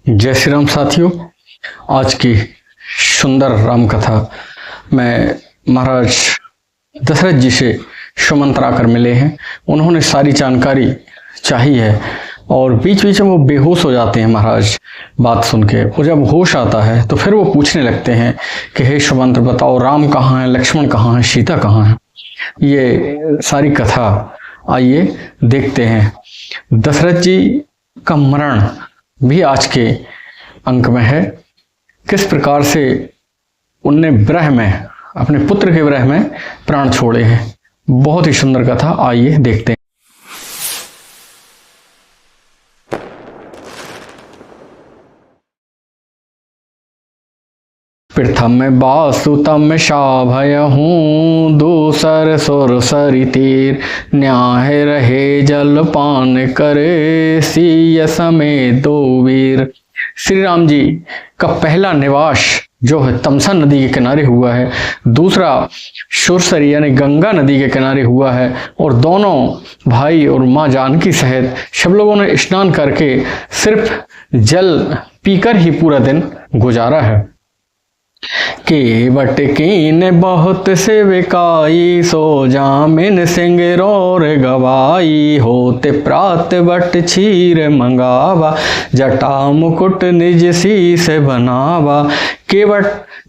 जय श्री राम साथियों। आज की सुंदर राम कथा में महाराज दशरथ जी से सुमंत्रा कर मिले हैं। उन्होंने सारी जानकारी चाही है और बीच बीच में वो बेहोश हो जाते हैं महाराज बात सुन के। और जब होश आता है तो फिर वो पूछने लगते हैं कि हे सुमंत्र बताओ, राम कहाँ है, लक्ष्मण कहाँ है, सीता कहाँ है। ये सारी कथा आइए देखते हैं। दशरथ जी का मरण भी आज के अंक में है। किस प्रकार से उनने विरह में, अपने पुत्र के विरह में प्राण छोड़े हैं। बहुत ही सुंदर कथा, आइए देखते हैं। प्रथम बासुतम शाभयहूँ, दूसर सुर सरि तीर, न्याय रहे जल पान करे, सीय समेत दो वीर। श्री राम जी का पहला निवास जो है तमसा नदी के किनारे हुआ है, दूसरा सुरसरी यानी गंगा नदी के किनारे हुआ है। और दोनों भाई और माँ जानकी सहित सब लोगों ने स्नान करके सिर्फ जल पीकर ही पूरा दिन गुजारा है। केवट कीन बहुत सेविकाई, सो जामिन सिंगरौर गवाई, होते प्रात बट क्षीर मंगावा, जटा मुकुट निज शीस बनावा। केवट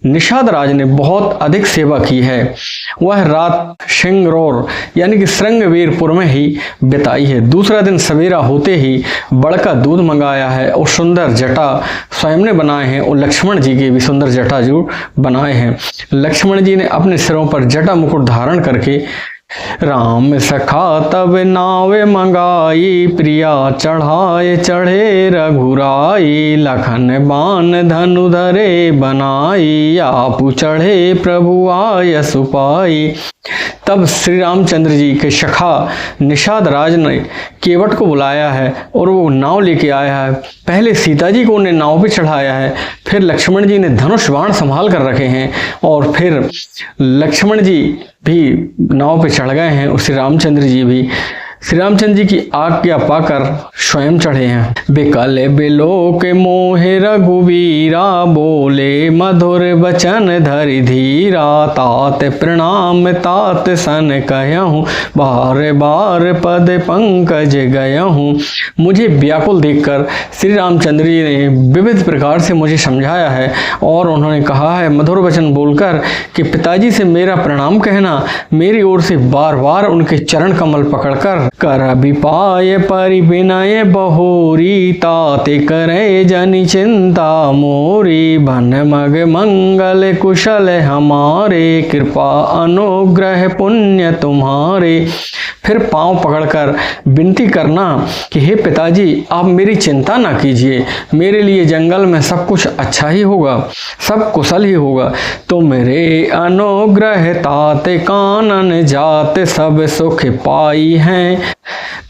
निषाद राज ने बहुत अधिक सेवा की है। वह रात सिंगरौर यानी कि श्रृंगवीरपुर में ही बिताई है। दूसरा दिन सवेरा होते ही बड़का दूध मंगाया है और सुंदर जटा स्वयं ने बनाए हैं। और लक्ष्मण जी के भी सुंदर जटा जो बनाए हैं। लक्ष्मण जी ने अपने सिरों पर जटा मुकुट धारण करके राम सखा तब नावे मंगाई, प्रिया चढ़ाए चढ़े रघुराई, लखन बान धनु धरे बनाई, आपु चढ़े प्रभु आय सुपाई। तब श्री रामचंद्र जी के सखा निषाद राज ने केवट को बुलाया है और वो नाव लेके आया है। पहले सीता जी को उन्हें नाव पे चढ़ाया है, फिर लक्ष्मण जी ने धनुष बाण संभाल कर रखे हैं और फिर लक्ष्मण जी भी नाव पे चढ़ गए हैं और श्री रामचंद्र जी भी श्री रामचंद्र जी की आज्ञा पाकर स्वयं चढ़े हैं। बिकल बिलोक मोहे रघुवीरा, बोले मधुर वचन धरि धीरा, तात प्रणाम तात सन कहूँ, बार बार पद पंकज गयहूँ। मुझे व्याकुल देखकर श्री रामचंद्र जी ने विविध प्रकार से मुझे समझाया है और उन्होंने कहा है मधुर वचन बोलकर कि पिताजी से मेरा प्रणाम कहना, मेरी ओर से बार बार उनके चरण कमल पकड़कर कर विपाय परि विनय बहोरी, ताते करे जनि चिंता मोरी, बन मग मंगल कुशल हमारे, कृपा अनुग्रह पुण्य तुम्हारे। फिर पांव पकड़कर विनती करना कि हे पिताजी आप मेरी चिंता ना कीजिए, मेरे लिए जंगल में सब कुछ अच्छा ही होगा, सब कुशल ही होगा। तो मेरे अनुग्रह ताते कानन जाते, सब सुख पाई हैं,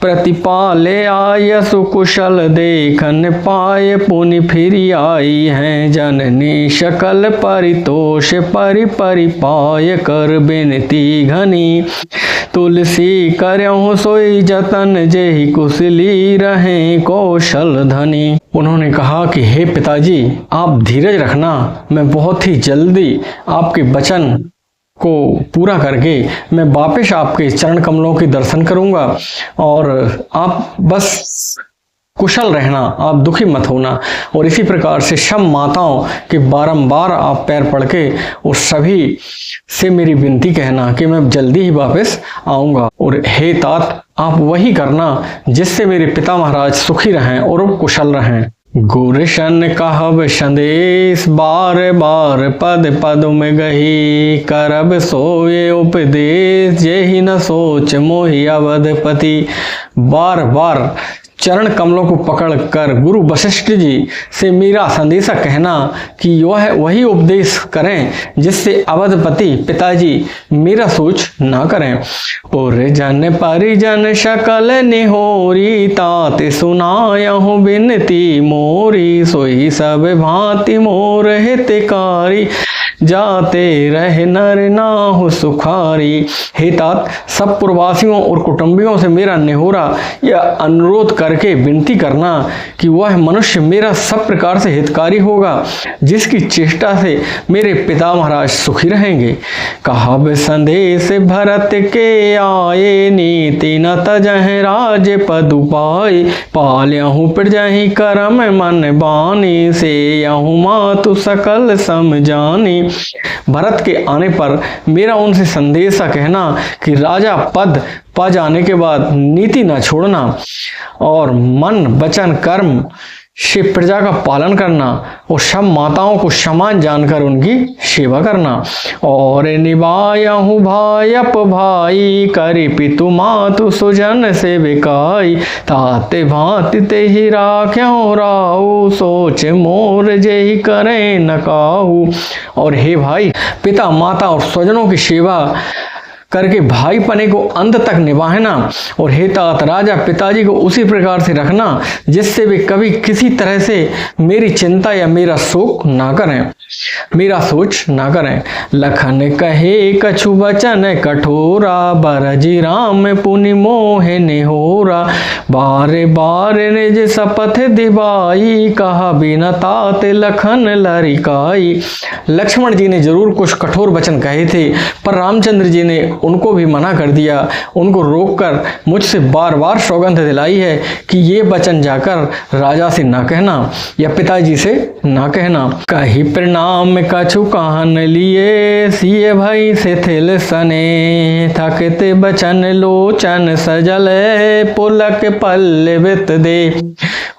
प्रतिपाले आय सुकुशल देखन पाए, पुनि फिर आई हैं, जननी शकल परितोष परि परि पाय, कर बिनती घनी, तुलसी करहु सोई जतन, जेहि कुशली रहें कौशल धनी। उन्होंने कहा कि हे पिताजी आप धीरज रखना, मैं बहुत ही जल्दी आपके वचन को पूरा करके मैं वापस आपके चरण कमलों के दर्शन करूंगा और आप बस कुशल रहना, आप दुखी मत होना। और इसी प्रकार से सब माताओं के बारंबार आप पैर पड़ के और सभी से मेरी विनती कहना कि मैं जल्दी ही वापस आऊंगा। और हे तात आप वही करना जिससे मेरे पिता महाराज सुखी रहें और कुशल रहें। गुरशन कहब संदेश, बार बार पद पद में गही, करब सोए उपदेश, जेहि न सोच मोहि अवधपति। बार बार चरण कमलों को पकड़कर गुरु वशिष्ठ जी से मेरा संदेशा कहना कि वह वही उपदेश करें जिससे अवधपति पिताजी मेरा सोच ना करें। और जन परिजन सकल निहोरी, तात सुनायहु बिनती मोरी, सोई सब भांति मोर हितकारी, जाते रहे नर नाहु सुखारी। हे तात, सब पुरवासियों और कुटुंबियों से मेरा नेहोरा यह अनुरोध करके विनती करना कि वह मनुष्य मेरा सब प्रकार से हितकारी होगा, जिसकी चेष्टा से मेरे पिता महाराज सुखी रहेंगे। कहा संदेश भरत के आए, नीति न तजह राज पदु पाए। पाल्यहु प्रजहि करम मन बानी, से यहु मातु सकल समझानी। भरत के आने पर मेरा उनसे संदेशा कहना कि राजा पद पा जाने के बाद नीति न छोड़ना और मन वचन कर्म से प्रजा का पालन करना और सब माताओं को समान जानकर उनकी सेवा करना। और निभायहु भायप भाई, करि पितु मातु सुजन से बिकाई। ताते भांति ते ही राख्यहु राहु, सोच मोर जेहि करे न काहू। और हे भाई, पिता माता और स्वजनों की सेवा करके भाई पने को अंत तक निभाना। और हे तात, राजा पिताजी को उसी प्रकार से रखना जिससे वे कभी किसी तरह से मेरी चिंता या मेरा शोक ना करें, मेरा सोच ना करें। लखन कहे कछु वचन कठोरा, बरजी राम पुनि मोह निहोरा। बारे बारे निज शपथ दिवाई, कहा बिना तात लखन लरिकाई। लक्ष्मण जी ने जरूर कुछ कठोर वचन कहे थे, पर रामचंद्र जी ने उनको भी मना कर दिया। उनको रोककर मुझसे बार बार सौगंध दिलाई है कि ये वचन जाकर राजा से ना कहना या पिताजी से ना कहना। कही प्रणाम कछु कहन लिए, सिए भाई से थिल सने। थकते बचन लोचन सजल, पुलक पल्लवित दे।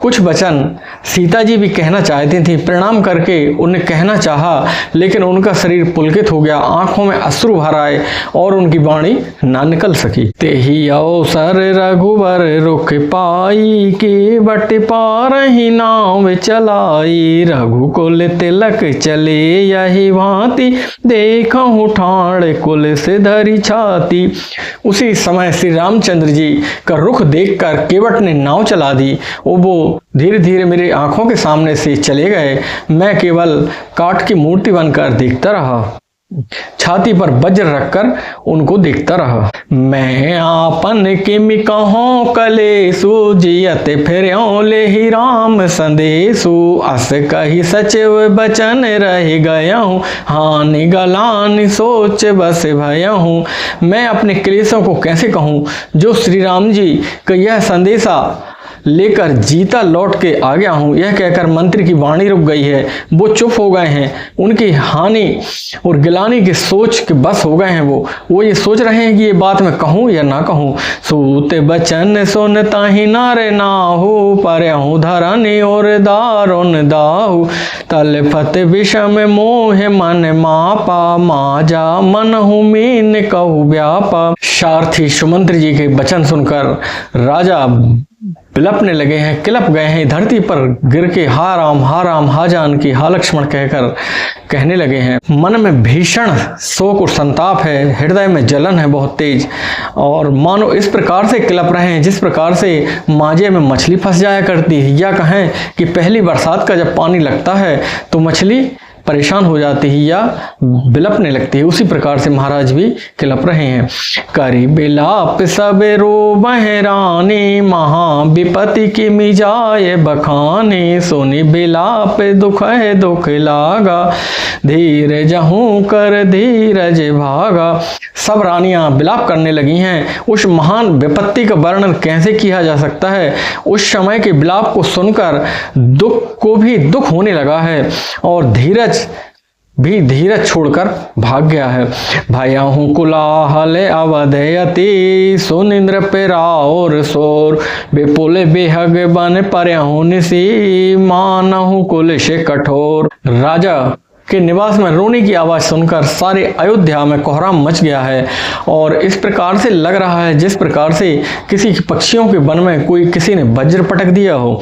कुछ वचन सीता जी भी कहना चाहती थी, प्रणाम करके उन्हें कहना चाहा, लेकिन उनका शरीर पुलकित हो गया, आंखों में अश्रु भर आए और उनकी वाणी ना निकल सकी। तेहि अवसर रघुवर रुख पाई, के बट पारहि नाव चलाई। रघुकुल तिलक चले यही भांति, देखहु ठाण कुल से धरी छाती। उसी समय श्री रामचंद्र जी का रुख देखकर केवट ने नाव चला दी और वो धीरे धीरे मेरे आंखों के सामने से चले गए। मैं केवल काठ की मूर्ति बनकर देखता रहा, छाती पर वज्र रखकर उनको देखता रहा। मैं आपन किमि कहूँ कलेसु, जियत फिर्यों लेहि राम संदेशु। अस कही सचिव बचन रह गया हूँ, हानि गलानि सोच बस भया हूँ। मैं अपने क्लेशों को कैसे कहूँ जो श्री राम जी का यह संदेशा लेकर जीता लौट के आ गया हूँ। यह कहकर मंत्री की वाणी रुक गई है, वो चुप हो गए हैं, उनकी हानि और गिलानी की सोच के बस हो गए हैं। वो ये सोच रहे हैं कि ये बात मैं कहूँ या ना कहूँ। सूत बचन सुन ताहि नारे नाहु, परहु धरनि और दारुन दाहु। तलफत विषम मोह मन मापा, माजा मनहु मीन कहु व्यापा। सारथी सुमंत्र जी के वचन सुनकर राजा बिलपने लगे हैं, किलप गए हैं, धरती पर गिर के हा राम हा जानकी हा लक्ष्मण कहकर कहने लगे हैं। मन में भीषण शोक और संताप है, हृदय में जलन है बहुत तेज, और मानो इस प्रकार से किलप रहे हैं जिस प्रकार से मांझे में मछली फंस जाया करती है, या कहें कि पहली बरसात का जब पानी लगता है तो मछली परेशान हो जाती है या बिलपने लगती है, उसी प्रकार से महाराज भी किलप रहे हैं। करी बिलाप सब रोबह रानी, महा विपति की मिजाए बखानी। सोनी बिलाप दुख है दुख लागा, धीर जहूं कर धीरज भागा। सब रानियां बिलाप करने लगी हैं। उस महान विपत्ति का वर्णन कैसे किया जा सकता है। उस समय के बिलाप को सुनकर दुख को भी दुख होने लगा है और धीरज भी धीरज छोड़कर भाग गया है। भयहु कुलाहल अवधयति, सुनिंद्र पेरा और सोर। बेपुल बेहग बन परहु निसी, मानहु कुल से कठोर। राजा के निवास में रोने की आवाज सुनकर सारे अयोध्या में कोहराम मच गया है और इस प्रकार से लग रहा है जिस प्रकार से किसी पक्षियों के वन में कोई किसी ने वज्र पटक दिया हो।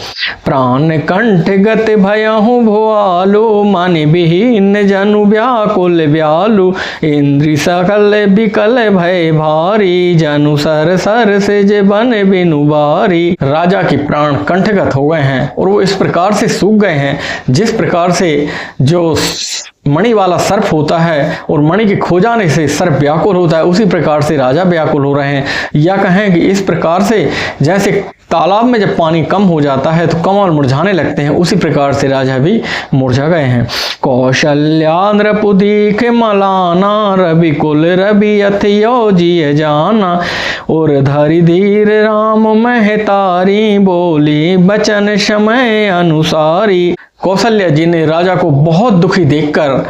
प्राण कंठ गत भयहु भुआलो, मानि विहीन जनु व्याकुल व्यालु। इंद्रि सकल बिकल भय भारी, जनु सर सर से जे बन बिनु बारी। राजा के प्राण कंठगत हो गए हैं और वो इस प्रकार से सूख गए हैं जिस प्रकार से जो मणि वाला सर्प होता है और मणि के खो जाने से सर्प व्याकुल होता है, उसी प्रकार से राजा व्याकुल हो रहे हैं। या कहें कि इस प्रकार से जैसे तालाब में जब पानी कम हो जाता है तो कमल मुरझाने लगते हैं, उसी प्रकार से राजा भी मुरझा गए हैं। कौशल्या नृपुदीख मलाना रवि कुल रवि अथियो जिय जाना और धरि धीर राम महतारी बोली बचन समय अनुसारी। कौशल्या जी ने राजा को बहुत दुखी देखकर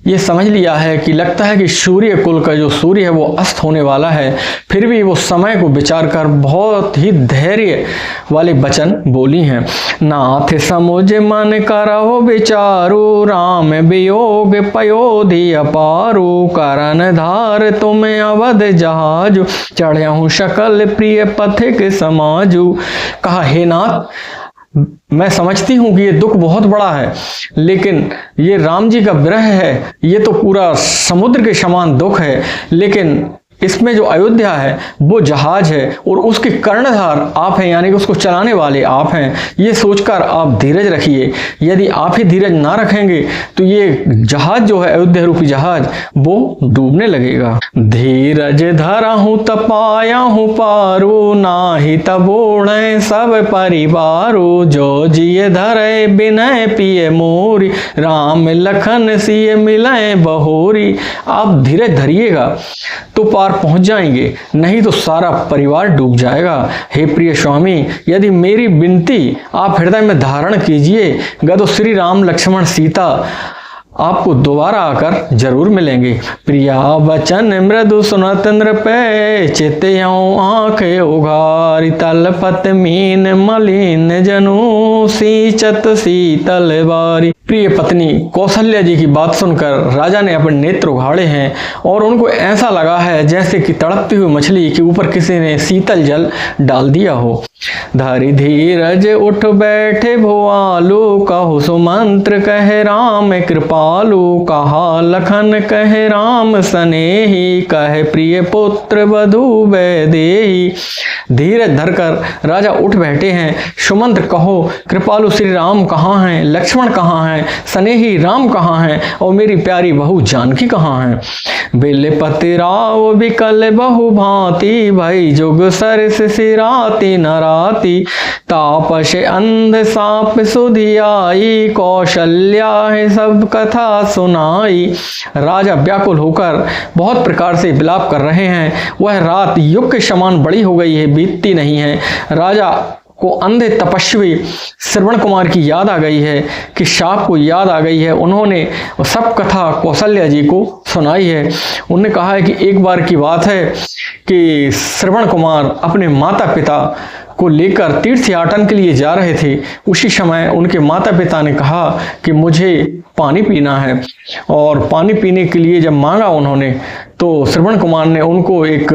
ये समझ लिया है कि लगता है कि सूर्य कुल का जो सूर्य है वो अस्त होने वाला है, फिर भी वो समय को विचार कर बहुत ही धैर्य वाले वचन बोली हैं। नाथ समुझ मन करहो विचारो राम वियोग पयोधि अपारो करन धार तुम्हें अवध जहाजु चढ़हूँ सकल प्रिय पथिक समाजु। कहा, हे नाथ, मैं समझती हूँ कि ये दुख बहुत बड़ा है, लेकिन ये राम जी का विरह है, ये तो पूरा समुद्र के समान दुख है, लेकिन इसमें जो अयोध्या है वो जहाज है और उसके कर्णधार आप हैं, यानी कि उसको चलाने वाले आप हैं। ये सोचकर आप धीरज रखिए। यदि आप ही धीरज ना रखेंगे तो ये जहाज जो है, अयोध्या रूपी जहाज, वो डूबने लगेगा। धीरज धरा हूँ तपाया हूँ पारो नाही तबोण सब परिवारो जो जिय धरे बिनय पिय मोरी राम लखन सिय मिलय बहोरी। आप धीरज धरिएगा तो पार पहुंच जाएंगे, नहीं तो सारा परिवार डूब जाएगा। हे प्रिय स्वामी, यदि मेरी विनती आप हृदय में धारण कीजिएगा तो श्री राम लक्ष्मण सीता आपको दोबारा आकर जरूर मिलेंगे। प्रिया वचन मृदु सुनत नृपै चित्तयों आँख उघारी तलपत मीन मलिन जनु सींचत शीतल बारी। प्रिय पत्नी कौशल्या जी की बात सुनकर राजा ने अपने नेत्र उघाड़े हैं और उनको ऐसा लगा है जैसे कि तड़पती हुई मछली के ऊपर किसी ने शीतल जल डाल दिया हो। धरि धीरज उठ बैठे भुआलु कहो सुमंत्र कहे राम कृपालु कहा लखन कहे राम स्नेही कहे प्रिय पुत्र वधु वैदेही। धीरज धरकर राजा उठ बैठे हैं। सुमंत्र कहो, कृपालु श्री राम कहाँ हैं, लक्ष्मण कहाँ हैं, स्नेही राम कहाँ हैं और मेरी प्यारी बहू जानकी कहाँ हैं। बिलपति राव बिकल बहु भांति भाई जुग सरस सिराती नराती तापस अंध सांप सुधियाई कौशल्या है सब कथा सुनाई। राजा व्याकुल होकर बहुत प्रकार से विलाप कर रहे हैं। वह रात युग के समान बड़ी हो गई है, बीतती नहीं है। राजा को अंधे तपस्वी श्रवण कुमार की याद आ गई है कि शाप को याद आ गई है। उन्होंने सब कथा कौशल्या जी को सुनाई है। उन्होंने कहा है कि एक बार की बात है कि श्रवण कुमार अपने माता पिता को लेकर तीर्थयाटन के लिए जा रहे थे। उसी समय उनके माता पिता ने कहा कि मुझे पानी पीना है, और पानी पीने के लिए जब मांगा उन्होंने तो श्रवण कुमार ने उनको एक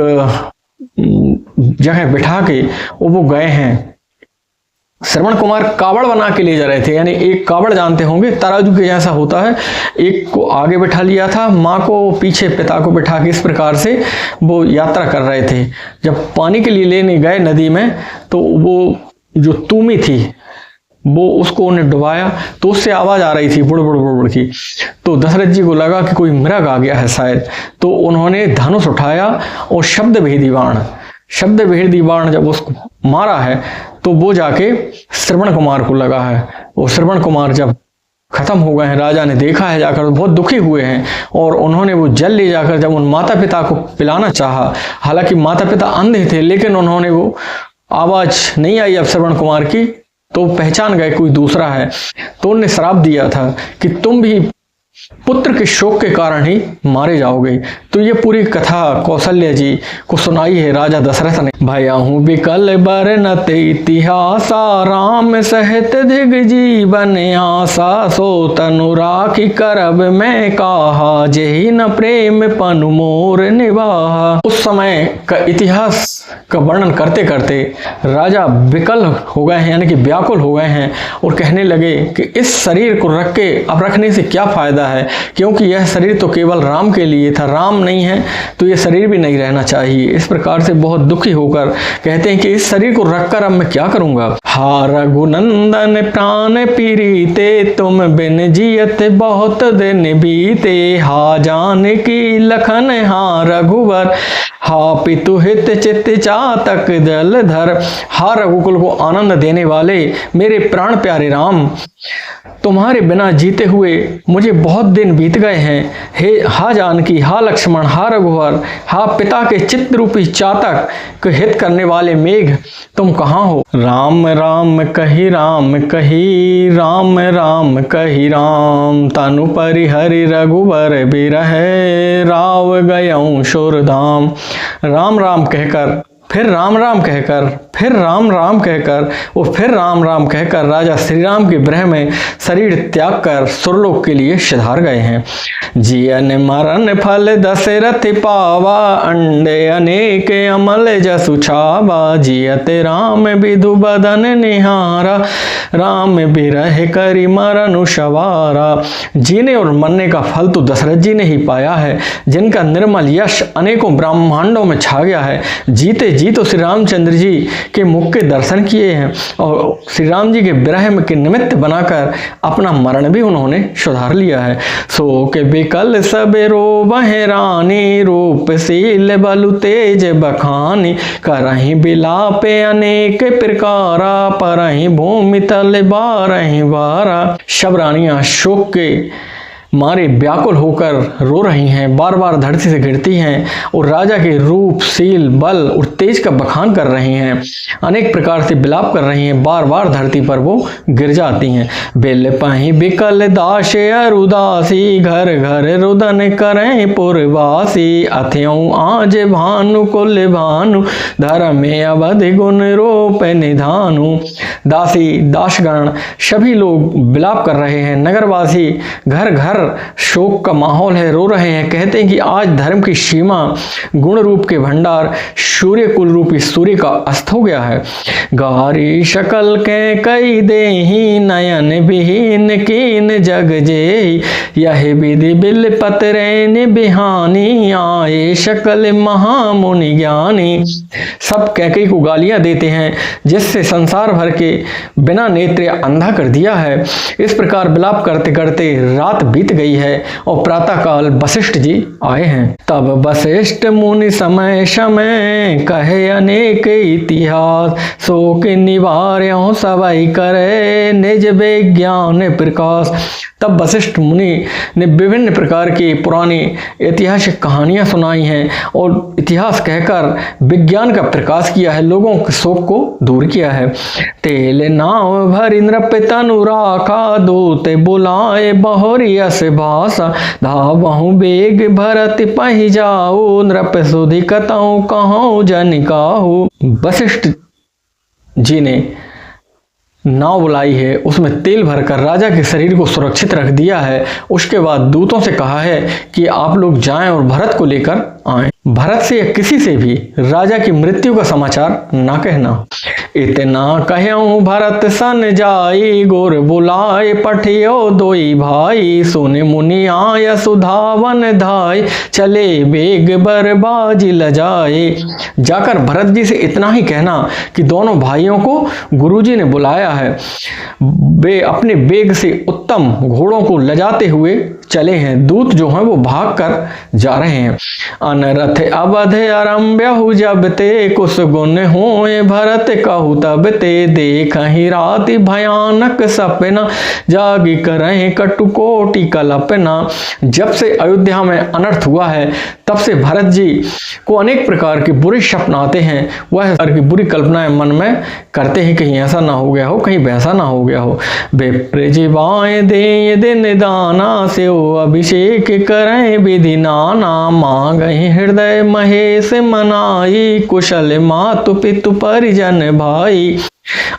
जगह बिठा के वो गए हैं। श्रवण कुमार कावड़ बना के ले जा रहे थे, यानी एक कावड़ जानते होंगे तराजू के जैसा होता है, एक को आगे बैठा लिया था, माँ को पीछे, पिता को बैठा के, इस प्रकार से वो यात्रा कर रहे थे। जब पानी के लिए लेने गए नदी में तो वो जो तूमी थी वो उसको उन्हें डुबाया तो उससे आवाज आ रही थी बुड़ बुड़ बुड़ बुड़ की। तो दशरथ जी को लगा कि कोई मृग आ गया है शायद, तो उन्होंने धनुष उठाया और शब्द भेदी बाण जब उसको मारा है तो वो जाके श्रवण कुमार को लगा है। और श्रवण कुमार जब खत्म हो गए हैं, राजा ने देखा है जाकर, बहुत दुखी हुए हैं और उन्होंने वो जल ले जाकर जब उन माता पिता को पिलाना चाहा, हालांकि माता पिता अंधे थे, लेकिन उन्होंने वो आवाज नहीं आई अब श्रवण कुमार की, तो पहचान गए कोई दूसरा है। तो उन्होंने श्राप दिया था कि तुम भी पुत्र के शोक के कारण ही मारे जाओगे। तो ये पूरी कथा कौशल्या जी को सुनाई है राजा दशरथ ने। भयहु बिकल बरनत इतिहासा राम सहित दिग जीवन आशा सो तनु राखी करब मैं कहा जेहि न प्रेम पनु मोर निवाहा। उस समय का इतिहास का वर्णन करते करते राजा विकल हो गए हैं, यानी कि व्याकुल हो गए हैं और कहने लगे कि इस शरीर को रख के अब रखने से क्या फायदा जाता है, क्योंकि यह शरीर तो केवल राम के लिए था, राम नहीं है तो यह शरीर भी नहीं रहना चाहिए। इस प्रकार से बहुत दुखी होकर कहते हैं कि इस शरीर को रखकर अब मैं क्या करूंगा। हा रघुनंदन प्राण पीरीते, तुम बिन जियत बहुत दिन बीते। हा जानकी लखन हा रघुवर, हा पितु हित चित चातक जलधर। हा रघुकुल को आनंद देने वाले मेरे प्राण प्यारे राम, तुम्हारे बिना जीते हुए मुझे बहुत दिन बीत गए हैं। हे हा जानकी, हा लक्ष्मण, हा रघुवर, हा पिता के चित्त रूपी चातक के हित करने वाले मेघ, तुम कहाँ हो। राम राम कही राम कही, राम राम कही राम। तनु परिहरि रघुवर बिरहे, राव गयऊँ शुरधाम। राम राम कहकर, फिर राम राम कहकर, फिर राम राम कहकर और फिर राम राम कहकर राजा श्री राम के विरह में शरीर त्याग कर सुरलोक के लिए सिधार गए हैं। जियन मरण फल दशरथ पावा, अंडे अनेक अमल जसु छावा। जियत राम विधु बदन निहारा, राम बिरह करि मरनु सवारा। जीने और मरने का फल तो दशरथ जी ने ही पाया है, जिनका निर्मल यश अनेकों ब्रह्मांडों में छा गया है। जीते जी तो श्री रामचंद्र जी के मुख के दर्शन किए हैं और श्री राम जी के विरह के निमित्त बनाकर अपना मरण भी उन्होंने सुधार लिया है। सो के बिकल सबेरो वह रानी, रूप शील बलु तेज बखानी। करहि बिलापे अनेक प्रकारा, परहि भूमि तल बारहि बारा। सब रानियां शोक के मारे व्याकुल होकर रो रही हैं, बार बार धरती से गिरती हैं और राजा के रूप, शील, बल और तेज का बखान कर रही हैं, अनेक प्रकार से विलाप कर रही हैं, बार बार धरती पर वो गिर जाती हैं। बिल पहि बिकल दास अरुदासी, घर घर रुदन करें पुरवासी। अथयऊ आज भानु कुल भानु, धर्मे अवध गुण रूप निधानु। दासी दासगण सभी लोग विलाप कर रहे हैं, नगरवासी घर घर शोक का माहौल है, रो रहे हैं। कहते हैं कि आज धर्म की सीमा, गुण रूप के भंडार, सूर्य कुल रूपी सूर्य का अस्त हो गया है। गारी शकल के कई देही, नयन विहीन कीन जग जेहि। यह विधि बिल पतरैन बिहानी, आए शकल महामुनि ज्ञानी। सब कैकेयी को गालियां देते हैं, जिससे संसार भर के बिना नेत्र अंधा कर दिया है। इस प्रकार विलाप करते करते रात बीत गई है और प्रातः काल वशिष्ठ जी आए हैं। तब वशिष्ठ मुनि समय समय, कहे अनेक इतिहास। शोक निवार्यों सवै करे, निज विज्ञान प्रकाश। तब वशिष्ठ मुनि ने विभिन्न प्रकार की पुरानी ऐतिहासिक कहानियां सुनाई हैं और इतिहास कहकर विज्ञान का प्रकाश किया है, लोगों के शोक को दूर किया है। तेल नाव भरि नृप तनु राखा, दूत बुलाए बहुरी अस भाषा। धावहु बेग भरत पहि जाऊ, नृप सुधि कतहु कहूँ जन काहू। वशिष्ठ जी ने नाव बुलाई है, उसमें तेल भरकर राजा के शरीर को सुरक्षित रख दिया है। उसके बाद दूतों से कहा है कि आप लोग जाएं और भरत को लेकर आएं। भरत से या किसी से भी राजा की मृत्यु का समाचार ना कहना। इतना कहूँ भरत सन जाई, गोर बुलाए पठियो दोई भाई। सुन मुनि आय सुधावन धाय, चले बेग बरबाजी लजाए। जाकर भरत जी से इतना ही कहना कि दोनों भाइयों को गुरुजी ने बुलाया है, वे अपने बेग से उत्तम घोड़ों को लजाते हुए चले हैं। दूत जो हैं वो भाग कर जा रहे हैं। अनरथ अवध आरंभ्यहु जब ते, कुछ गुण होए भरत कहु तब ते। देखहि राति भयानक सपना, जागी करहि कटुकोटि कल्पना। जब से अयोध्या में अनर्थ हुआ है तब से भरत जी को अनेक प्रकार के बुरे स्वप्न आते हैं। वह की बुरी कल्पनाएं मन में करते हैं, कहीं ऐसा ना हो गया हो, कहीं वैसा ना हो गया हो। विप्र जीवाएं दे दिन दाना, से अभिषेक करें विधि नाना। मांगहि हृदय महेश मनाई, कुशल मातु पितु परिजन भाई।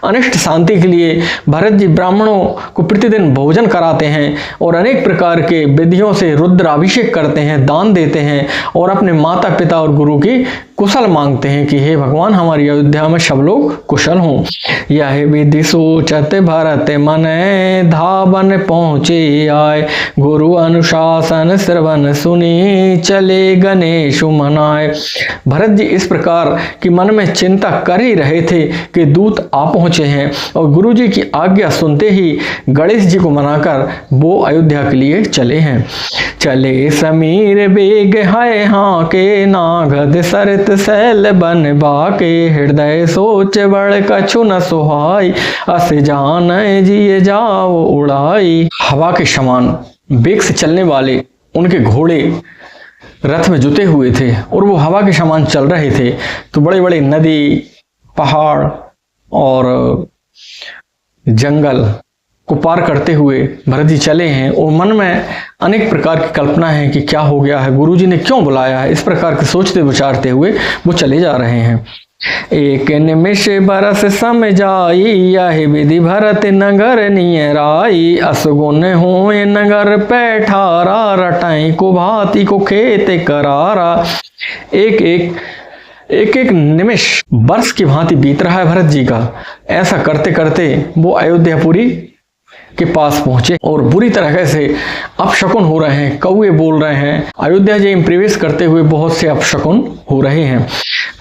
अनिष्ट शांति के लिए भरत जी ब्राह्मणों को प्रतिदिन भोजन कराते हैं और अनेक प्रकार के विधियों से रुद्राभिषेक करते हैं, दान देते हैं और अपने माता पिता और गुरु की कुशल मांगते हैं कि हे भगवान हमारी अयोध्या में सब लोग कुशल हों। यह विधि सोचत भरत मन धावन पहुँचे आए, गुरु अनुशासन श्रवण सुनी चले गणेश मनाए। भरत जी इस प्रकार की मन में चिंता कर ही रहे थे कि दूत आ पहुँचे हैं और गुरु जी की आज्ञा सुनते ही गणेश जी को मनाकर वो अयोध्या के लिए चले हैं। चले समीर बेग है हाँ के नागद सरित सैल बन बाके, हृदय सोच बड़ कछु न सुहाई, अस जान जिए जाओ उड़ाई। हवा के समान बेग से चलने वाले उनके घोड़े रथ में जुटे हुए थे और वो हवा के समान चल रहे थे। तो बड़े बड़े नदी, पहाड़ और जंगल को पार करते हुए भरत जी चले हैं और मन में अनेक प्रकार की कल्पना है कि क्या हो गया है, गुरुजी ने क्यों बुलाया है। इस प्रकार के सोचते विचारते हुए वो चले जा रहे हैं। एक निमिष बरस सम जाई, यह विधि भरत नगर नियराई, असगुन होए नगर पैठारा, रटाई को भांति को खेत करारा। एक निमिष वर्ष की भांति बीत रहा है भरत जी का। ऐसा करते करते वो अयोध्यापुरी के पास पहुंचे और बुरी तरह से अपशकुन हो रहे हैं, कौए बोल रहे हैं। अयोध्या जी में प्रवेश करते हुए बहुत से अपशकुन हो रहे हैं।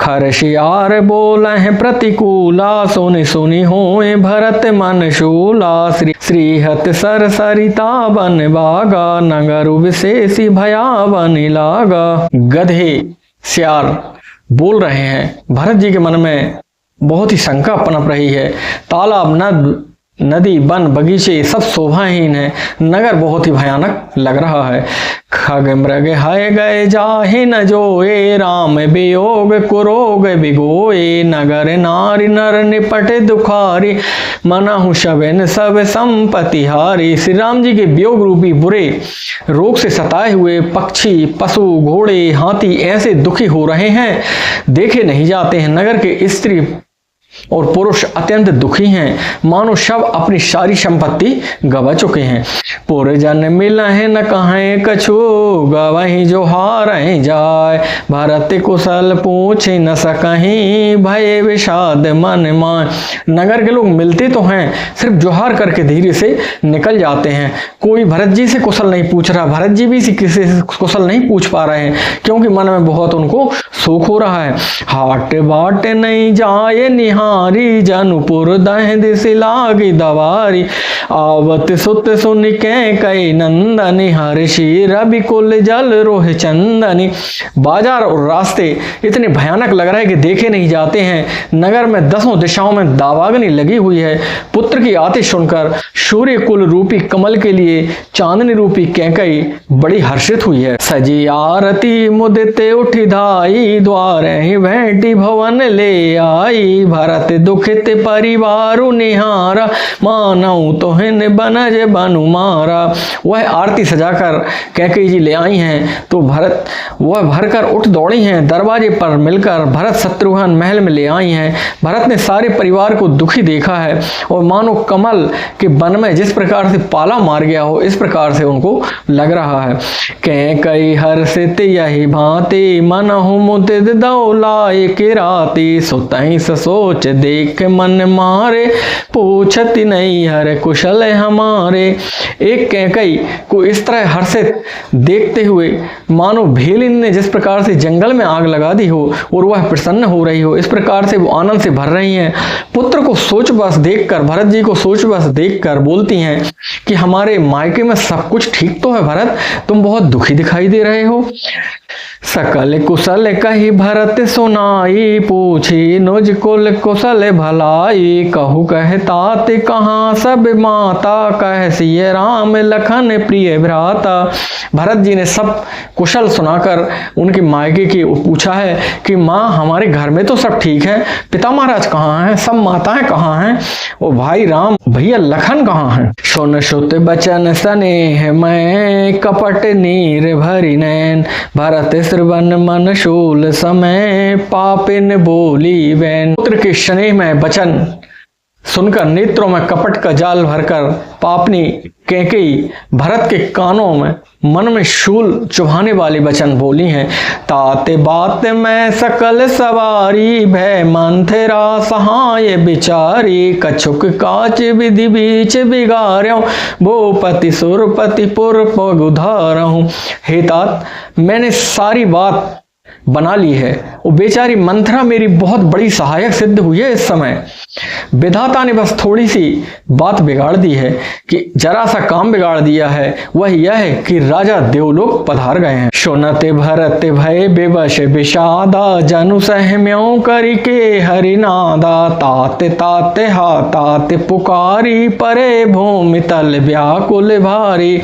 खरशियार बोल हैं प्रतिकूला, सोनी सोनी होए भरत मन शूला, श्रीहत सर सरिता बन बागा, नगर विशेषी भया बन लागा। गधे सियार बोल रहे हैं। भरत जी के मन में बहुत ही शंका पनप रही है। तालाब, नदी, वन, बगीचे सब शोभाहीन है। नगर बहुत ही भयानक लग रहा है। खग मृग हाय गए जाहि न जोए, राम वियोग कुरोग बिगोए, नगर नारी नर निपटे दुखारी, मनहु शबेन सब संपत्ति हारी। श्री राम जी के वियोग रूपी बुरे रोग से सताए हुए पक्षी, पशु, घोड़े, हाथी ऐसे दुखी हो रहे हैं, देखे नहीं जाते हैं। नगर के स्त्री और पुरुष अत्यंत दुखी हैं, मानो सब अपनी सारी संपत्ति गवा चुके हैं। पुरजन मिल है न कहें कछु, गवही जो हार जाए, भरत कुशल पूछे न सकहीं, भय विषाद मन मान। नगर के लोग मिलते तो हैं, सिर्फ जोहार करके धीरे से निकल जाते हैं। कोई भरत जी से कुशल नहीं पूछ रहा, भरत जी भी किसी से कुशल नहीं पूछ पा रहे हैं, क्योंकि मन में बहुत उनको शोक हो रहा है। हाट बाट नहीं जाए निहारी, जनुपुर दह दिस लागी दवारी, आवत सुत सुन के कई नंदनी, हर्षि रवि कुल जल रोह चंदनी। बाजार और रास्ते इतने भयानक लग रहा है कि देखे नहीं जाते हैं। नगर में 10 दिशाओं में दावाग्नि लगी हुई है। पुत्र की आतिश सुनकर सूर्य कुल रूपी कमल के लिए चांदनी रूपी कैकई बड़ी हर्षित हुई है। सजी आरती मुदिते उठी धाई, द्वार ही भेंटी भवन ले आई, भरत दुखित परिवारु निहारा, मानऊ तोहिन बनज बनु मारा। वह आरती सजाकर कैकेयी जी ले आई हैं तो वह भरकर उठ दौड़ी हैं। दरवाजे पर मिलकर भरत शत्रुघ्न महल में ले आई हैं। भरत ने सारे परिवार को दुखी देखा है और मानो कमल के वन में जिस प्रकार से पाला मार गया हो, इस प्रकार से उनको लग रहा है। कैकेयी हर्षित यही भांति, मनहु मुदित दौलाए किराती, सुतहि सोच देख मन मारे, पूछती नहीं हर कुशल हमारे। एक कैकेयी को इस तरह हर्षित देखते हुए मानो भेलिन ने जिस प्रकार से जंगल में आग लगा दी हो और वह प्रसन्न हो रही हो, इस प्रकार से वो आनंद से भर रही हैं। पुत्र को सोच बस देखकर, भरत जी को सोच बस देखकर बोलती हैं कि हमारे मायके में सब कुछ ठीक तो है भरत, तुम बहुत दुखी दिखाई दे रहे हो। सकल कुशल कही भरत सुनाई, पूछी नुज कुल कुशल भलाई, कहु कहतात कहाँ सब माता, कह सिय राम लखन प्रिय भ्राता। भरत जी ने सब कुशल सुनाकर उनके मायके की पूछा है कि माँ हमारे घर में तो सब ठीक है, पिता महाराज कहाँ हैं, सब माताएं कहाँ हैं, और भाई राम भैया लखन कहाँ हैं। सुन सुत बचन स्नेह मैं, कपट नीर भरी नैन, भरत श्रवण मन शूल समय, पापिन बोली वैन। पुत्र के स्नेह में वचन सुनकर नेत्रों में कपट का जाल भरकर पापनी कैकेयी भरत के कानों में मन में शूल चुभाने वाले वचन बोली हैं। ताते बात में सकल सवारी, भय मंथरा सहाय बिचारी, कछुक काच विधि बीच बिगार्यों, भूपति सुरपति पुर पगुधारहूं। हे तात, मैंने सारी बात बना ली है। वो बेचारी मंथरा मेरी बहुत बड़ी सहायक सिद्ध हुई है। इस समय विधाता ने बस थोड़ी सी बात बिगाड़ दी है, कि जरा सा काम बिगाड़ दिया है। वह यह है कि राजा देवलोक पधार गए हैं। सुनते भरत भय विवश विषादा, जनु सहम्यों करके हरिनादा, ताते ताते हा ताते पुकारी, परे भूमि तल व्याकुल भारी।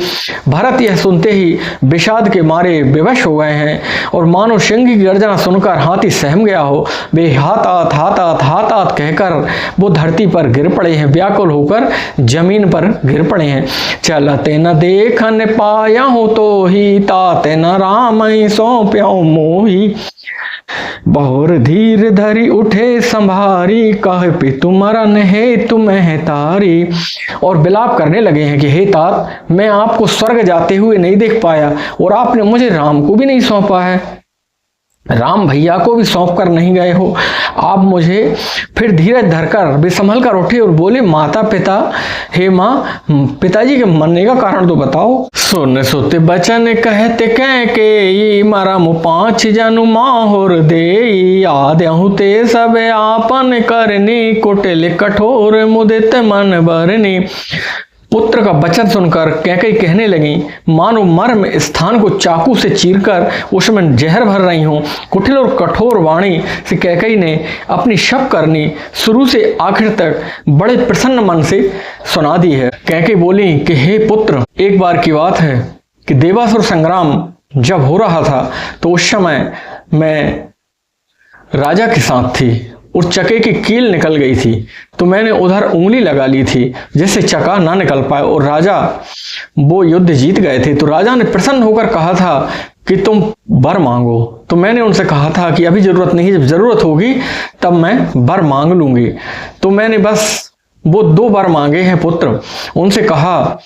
भरत यह सुनते ही विषाद के मारे विवश हो गए हैं, और मानो सिंह की गर्जना सुनकर हाथी सहम गया हो। वे हातात हातात हातात कहकर वो धरती पर गिर पड़े हैं, व्याकुल होकर जमीन पर गिर पड़े हैं। चलते न देखन पाया हो तो ही, ताते न राम सौंप्यो मोही, बहुर धीर धरी उठे संभारी, कह पितु मरन हे तुम्हें तारी। और विलाप करने लगे हैं कि हे तात, मैं आपको स्वर्ग जाते हुए नहीं देख पाया, और आपने मुझे राम को भी नहीं सौंपा है, राम भैया को भी सौंप कर नहीं गए हो आप मुझे। फिर धीरज धरकर वे संभल कर उठे और बोले, माता पिता, हे माँ, पिताजी के मरने का कारण तो बताओ। सुन सुत बचन कहते कैकेयी, मरम 5 जनु माहुर देई, आद्यहु ते सब आपन करनी, कुटिल कठोर मुदित मन बरनी। पुत्र का वचन सुनकर कैकेयी कहने लगी, मानो मर्म स्थान को चाकू से चीरकर उसमें जहर भर रही हूं। कुटिल और कठोर वाणी से कैकेयी ने अपनी शब करनी शुरू से आखिर तक बड़े प्रसन्न मन से सुना दी है। कैकेयी बोली कि हे पुत्र, एक बार की बात है कि देवासुर संग्राम जब हो रहा था, तो उस समय मैं राजा के साथ थी और चके की कील निकल गई थी, तो मैंने उधर उंगली लगा ली थी जिससे चका ना निकल पाए, और राजा वो युद्ध जीत गए थे। तो राजा ने प्रसन्न होकर कहा था कि तुम वर मांगो। तो मैंने उनसे कहा था कि अभी जरूरत नहीं, जब जरूरत होगी तब मैं वर मांग लूंगी। तो मैंने बस वो 2 वर मांगे हैं पुत्र। उनसे कहा,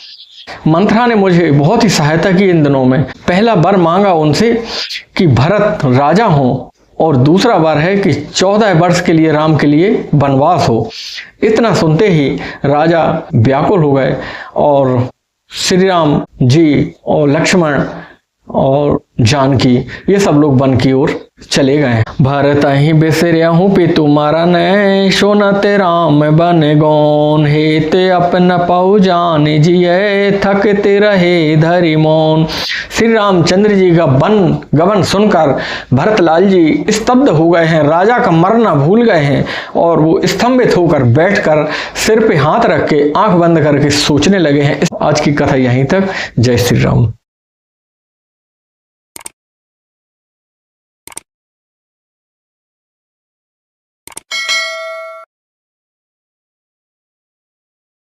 मंथरा ने मुझे बहुत ही सहायता की इन दिनों में। पहला वर मांगा उनसे कि भरत राजा हो, और दूसरा बार है कि 14 वर्ष के लिए राम के लिए वनवास हो। इतना सुनते ही राजा व्याकुल हो गए, और श्री राम जी और लक्ष्मण और जानकी ये सब लोग वन की ओर चले गए। भरत ही बिसरिया हूँ पितु मरन, सुनते राम बन गौन, हेते अपन पौ जान जिये, थकते रहे धरि मौन। श्री रामचंद्र जी का वन गमन सुनकर भरतलाल जी स्तब्ध हो गए हैं, राजा का मरना भूल गए हैं, और वो स्तंभित होकर बैठकर सिर पे हाथ रख के आंख बंद करके सोचने लगे हैं। आज की कथा यहीं तक। जय श्री राम।